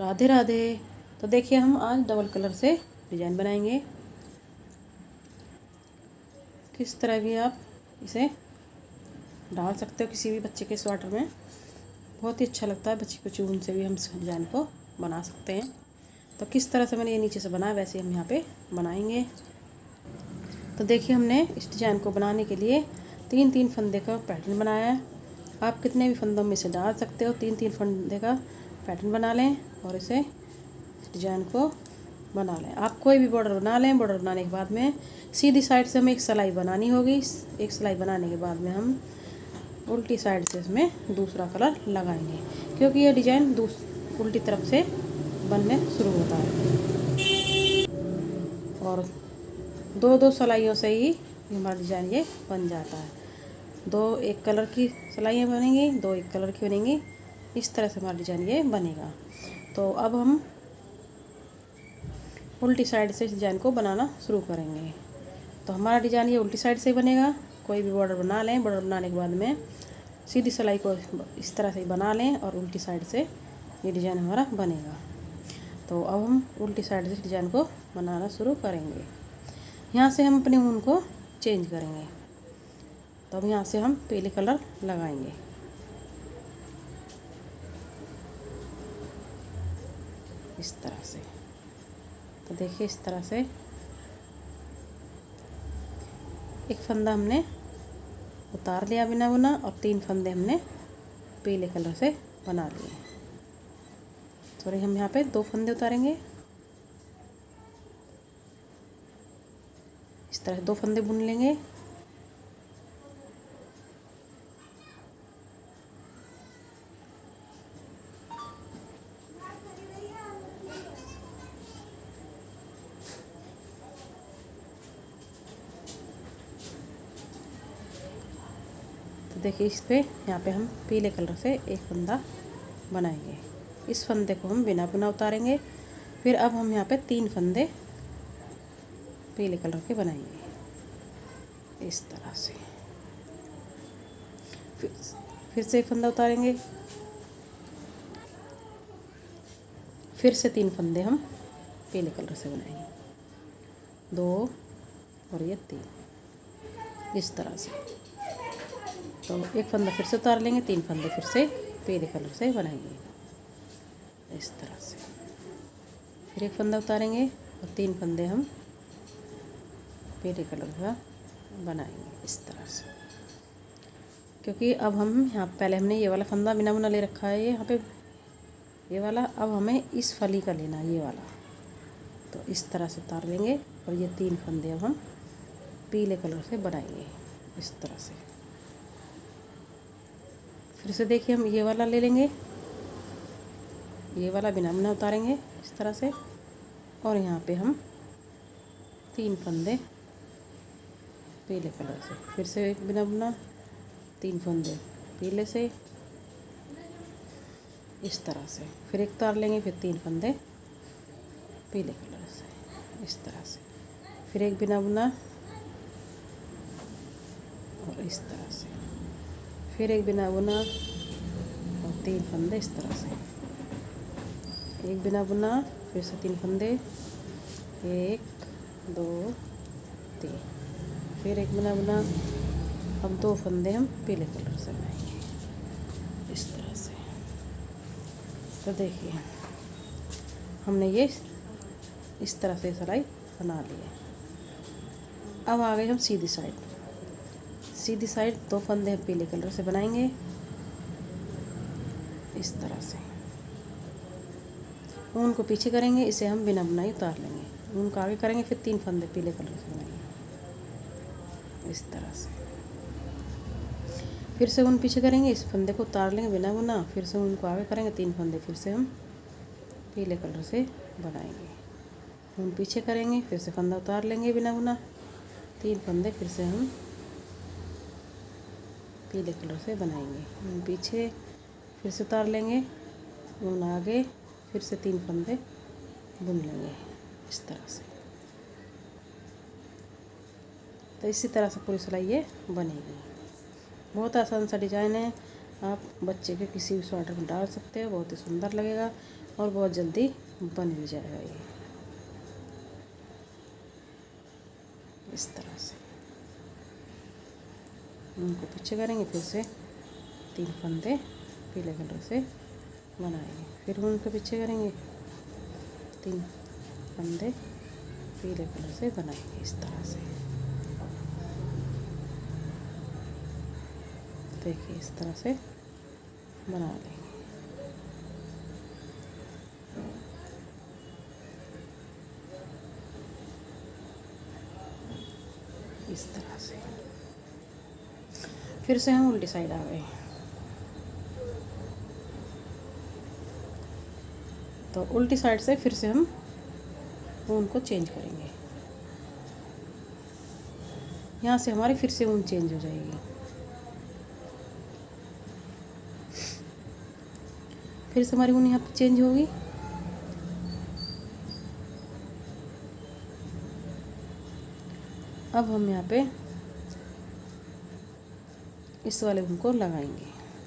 राधे राधे। तो देखिए हम आज डबल कलर से डिज़ाइन बनाएंगे। किस तरह भी आप इसे डाल सकते हो किसी भी बच्चे के स्वेटर में, बहुत ही अच्छा लगता है। बच्चे को चून से भी हम इस डिज़ाइन को बना सकते हैं। तो किस तरह से मैंने ये नीचे से बनाया वैसे हम यहाँ पे बनाएंगे। तो देखिए हमने इस डिज़ाइन को बनाने के लिए 3-3 फंदे का पैटर्न बनाया है। आप कितने भी फंदों में से डाल सकते हो। 3-3 फंदे का पैटर्न बना लें और इसे डिज़ाइन को बना लें। आप कोई भी बॉर्डर बना लें। बॉर्डर बनाने के बाद में सीधी साइड से हमें एक सिलाई बनानी होगी। एक सिलाई बनाने के बाद में हम उल्टी साइड से इसमें दूसरा कलर लगाएंगे, क्योंकि ये डिज़ाइन उल्टी तरफ से बनने शुरू होता है। और दो दो सिलाइयों से ही हमारा डिज़ाइन ये बन जाता है। दो एक कलर की सिलाइयाँ बनेंगी, दो एक कलर की बनेंगी। इस तरह से हमारा डिज़ाइन ये बनेगा। तो अब हम उल्टी साइड से डिज़ाइन को बनाना शुरू करेंगे। तो हमारा डिज़ाइन ये उल्टी साइड से बनेगा। कोई भी बॉर्डर बना लें। बॉर्डर बनाने के बाद में सीधी सिलाई को इस तरह से बना लें और उल्टी साइड से ये डिज़ाइन हमारा बनेगा। तो अब हम उल्टी साइड से डिज़ाइन को बनाना शुरू करेंगे। यहाँ से हम अपने ऊन को चेंज करेंगे। तो अब यहाँ से हम पीले कलर लगाएंगे। इस तरह से। तो देखिए इस तरह से एक फंदा हमने उतार लिया बिना बुना और 3 फंदे हमने पीले कलर से बना लिए। सॉरी, हम यहाँ पे 2 फंदे उतारेंगे। इस तरह 2 फंदे बुन लेंगे। तो देखिए इस पे यहाँ पे हम पीले कलर से एक फंदा बनाएंगे। इस फंदे को हम बिना बुना उतारेंगे। फिर अब हम यहाँ पे 3 फंदे पीले कलर के बनाएंगे इस तरह से। फिर से एक फंदा उतारेंगे। फिर से 3 फंदे हम पीले कलर से बनाएंगे, 2 और ये 3 इस तरह से। तो एक फंदा फिर से उतार लेंगे, 3 फंदे फिर से पीले कलर से बनाएंगे इस तरह से। फिर एक फंदा उतारेंगे और 3 फंदे हम पीले कलर का बनाएंगे इस तरह से। क्योंकि अब हम यहाँ पहले हमने ये वाला फंदा बिना बुना ले रखा है, यहाँ पे ये वाला। अब हमें इस फली का लेना है, ये वाला। तो इस तरह से उतार लेंगे और ये 3 फंदे अब हम पीले कलर से बनाएंगे इस तरह से। फिर से देखिए हम ये वाला ले लेंगे, ये वाला बिना बुना उतारेंगे इस तरह से। और यहाँ पे हम 3 फंदे पीले कलर से, फिर से एक बिना बुना, 3 फंदे पीले से इस तरह से। फिर एक उतार लेंगे, फिर 3 फंदे पीले कलर से इस तरह से। फिर एक बिना बुना और इस तरह से। फिर एक बिना बुना और 3 फंदे इस तरह से। एक बिना बुना, फिर से 3 फंदे, 1 2 3। फिर एक बिना बुना। अब 2 फंदे हम पीले कलर से बनाएंगे इस तरह से। तो देखिए हमने ये इस तरह से सिलाई बना ली है। अब आ गए हम सीधी साइड। सीधी साइड 2 फंदे हम पीले कलर से बनाएंगे इस तरह से। ऊन को पीछे करेंगे, इसे हम बिना बुनाई उतार लेंगे। ऊन को आगे करेंगे, फिर 3 फंदे पीले कलर से बनाएंगे इस तरह से। फिर से ऊन पीछे करेंगे, इस फंदे को उतार लेंगे बिना बुना। फिर से ऊन को आगे करेंगे, 3 फंदे फिर से हम पीले कलर से बनाएंगे। ऊन पीछे करेंगे, फिर से फंदा उतार लेंगे बिना बुना, 3 फंदे फिर से हम पीले कलर से बनाएंगे। ऊन पीछे, फिर से उतार लेंगे, ऊन आगे, फिर से 3 फंदे बुन लेंगे इस तरह से। तो इसी तरह से पूरी सिलाई ये बनेगी। बहुत आसान सा डिज़ाइन है। आप बच्चे के किसी भी स्वेटर में डाल सकते हो, बहुत ही सुंदर लगेगा। और बहुत जल्दी बन भी जाएगा ये इस तरह से। उनको पीछे करेंगे, फिर से 3 फंदे पीले कलर से बनाएंगे, फिर उनको पीछे करेंगे, 3 फंदे पीले कलर से बनाएंगे इस तरह से। देखिए इस तरह से बना लेंगे। इस तरह से फिर से हम उल्टी साइड आ गए, तो उल्टी साइड से फिर से हम ऊन को चेंज करेंगे। यहाँ से हमारी फिर से ऊन चेंज हो जाएगी। फिर से हमारी ऊन यहाँ पे चेंज होगी। अब हम यहाँ पे इस वाले ऊन को लगाएंगे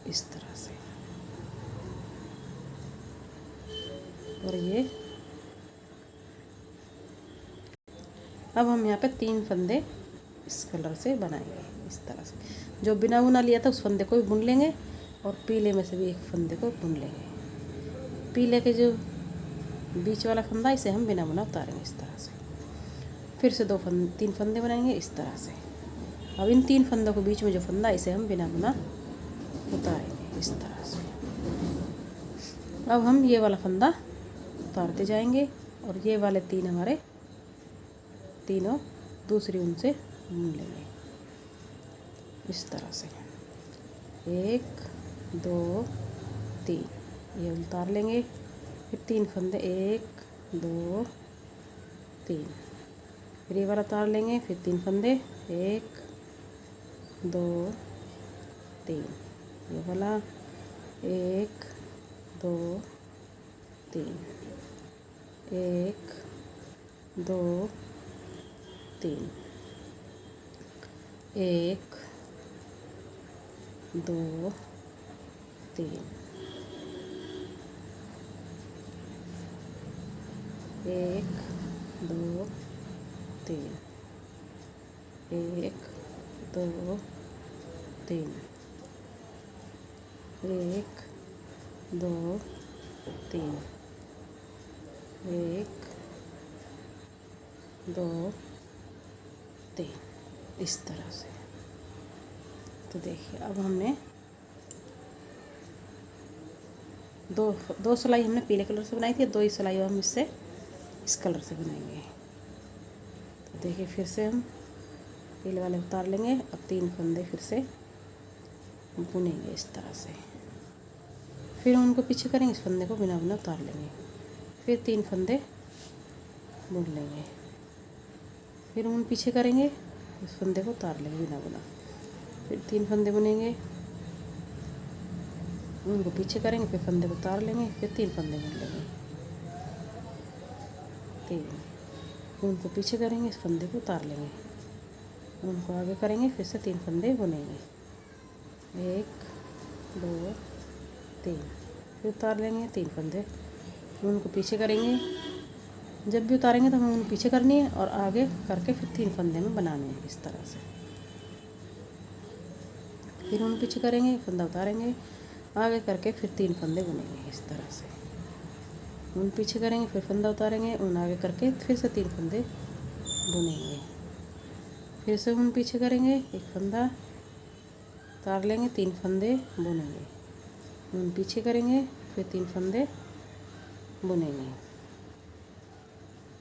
इस तरह से, और ये अब हम यहाँ पे 3 फंदे इस कलर से बनाएंगे इस तरह से। जो बिना बुना लिया था उस फंदे को भी बुन लेंगे, और पीले में से भी एक फंदे को बुन लेंगे। पीले के जो बीच वाला फंदा, इसे हम बिना बुना उतारेंगे इस तरह से। फिर से 3 फंदे बनाएंगे इस तरह से। अब इन 3 फंदों के बीच में जो फंदा, इसे हम बिना बुना उतारेंगे इस तरह से। अब हम ये वाला फंदा उतारते जाएंगे, और ये वाले 3 हमारे तीनों दूसरी ऊन से बुन लेंगे इस तरह से। 1 2 3 ये उतार लेंगे, फिर 3 फंदे 1 2 3, फिर ये वाला उतार लेंगे, फिर 3 फंदे 1 2 3, ये वाला 1 2 3 1 2 3 1 2 3 1 2 3 1 2 3 1 2 3 1 2 3 इस तरह से। तो देखिए अब हमने दो सिलाई हमने पीले कलर से बनाई थी, 2 ही सिलाई हम इससे इस कलर से बनाएंगे। तो देखिए फिर से हम पीले वाले उतार लेंगे। अब 3 फंदे फिर से बुनेंगे इस तरह से, फिर उनको पीछे करेंगे, इस फंदे को बिना बुना उतार लेंगे, फिर 3 फंदे बुन लेंगे, फिर ऊन पीछे करेंगे, इस फंदे को उतार लेंगे बिना बुना, फिर 3 फंदे बुनेंगे, उनको पीछे करेंगे, फिर फंदे को उतार लेंगे, फिर 3 फंदे बुन लेंगे, 3 उनको पीछे करेंगे, इस फंदे को उतार लेंगे, उनको आगे करेंगे, फिर से 3 फंदे बुनेंगे, 1 2 3, फिर उतार लेंगे 3 फंदे, उनको पीछे करेंगे। जब भी उतारेंगे तो हमें ऊन पीछे करनी है, और आगे करके फिर 3 फंदे में बनाने हैं इस तरह से। फिर ऊन पीछे करेंगे, फंदा उतारेंगे, आगे करके फिर 3 फंदे बुनेंगे इस तरह से। ऊन पीछे करेंगे, फिर फंदा उतारेंगे, ऊन आगे करके फिर से 3 फंदे बुनेंगे, फिर से ऊन पीछे करेंगे, एक फंदा उतार लेंगे, 3 फंदे बुनेंगे, ऊन पीछे करेंगे, फिर 3 फंदे बुनेंगे,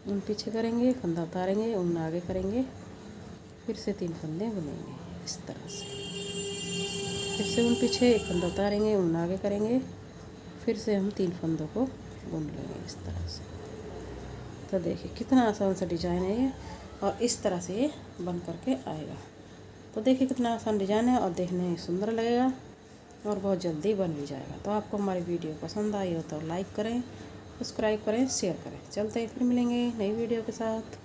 ऊन पीछे करेंगे, फंदा उतारेंगे, ऊन आगे करेंगे, फिर से 3 फंदे बुनेंगे इस तरह से। फिर से ऊन पीछे, एक फंदा उतारेंगे, ऊन आगे करेंगे, फिर से हम 3 फंदों को बुन लेंगे इस तरह से। तो देखिए कितना आसान सा डिज़ाइन है ये, और इस तरह से ये बन करके आएगा। तो देखिए कितना आसान डिज़ाइन है, और देखने में सुंदर लगेगा, और बहुत जल्दी बन भी जाएगा। तो आपको हमारी वीडियो पसंद आई हो तो लाइक करें, सब्सक्राइब करें, शेयर करें। चलते हैं, फिर मिलेंगे नई वीडियो के साथ।